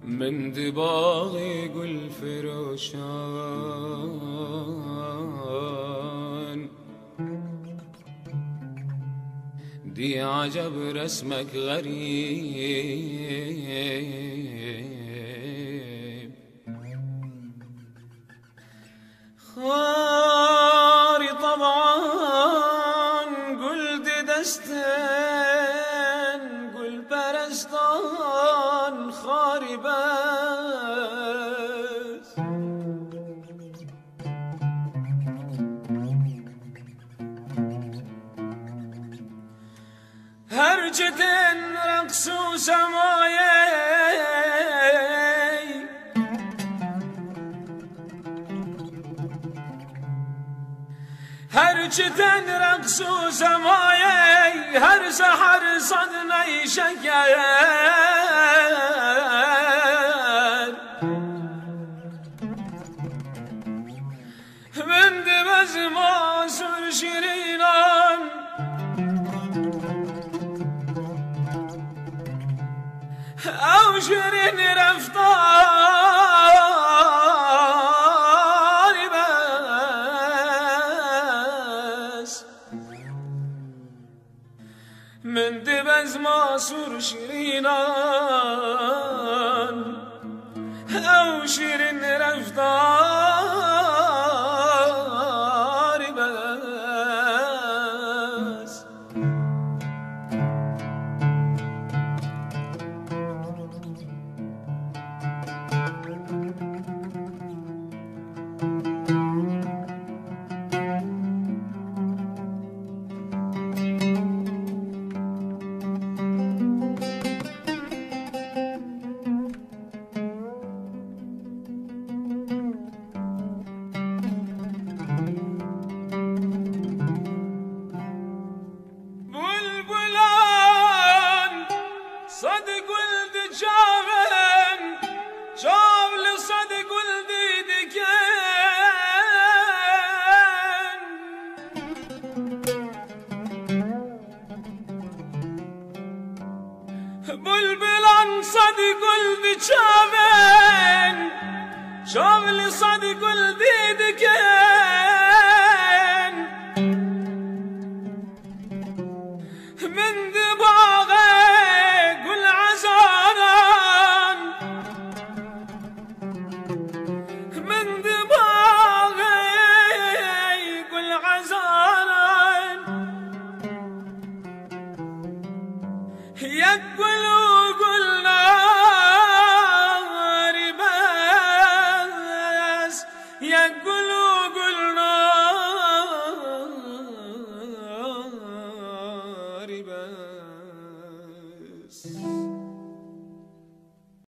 من دباغي قل فروشان دي عجب رسمك غريب خاري طبعا قل دي دستين قل برستان خاري بس هرجة رقص وسمايا هرجة رقص وسمايا هر سحر صدني شكايا من دبز ما سر شرينان أو شرين رفتار بس من دبز ما سر شرينان أو شرين رفتار بس صدق ولد جابن جاب لصدق ولد دكان بلبلان صدق ولد جابن جاب لصدق ولد دكان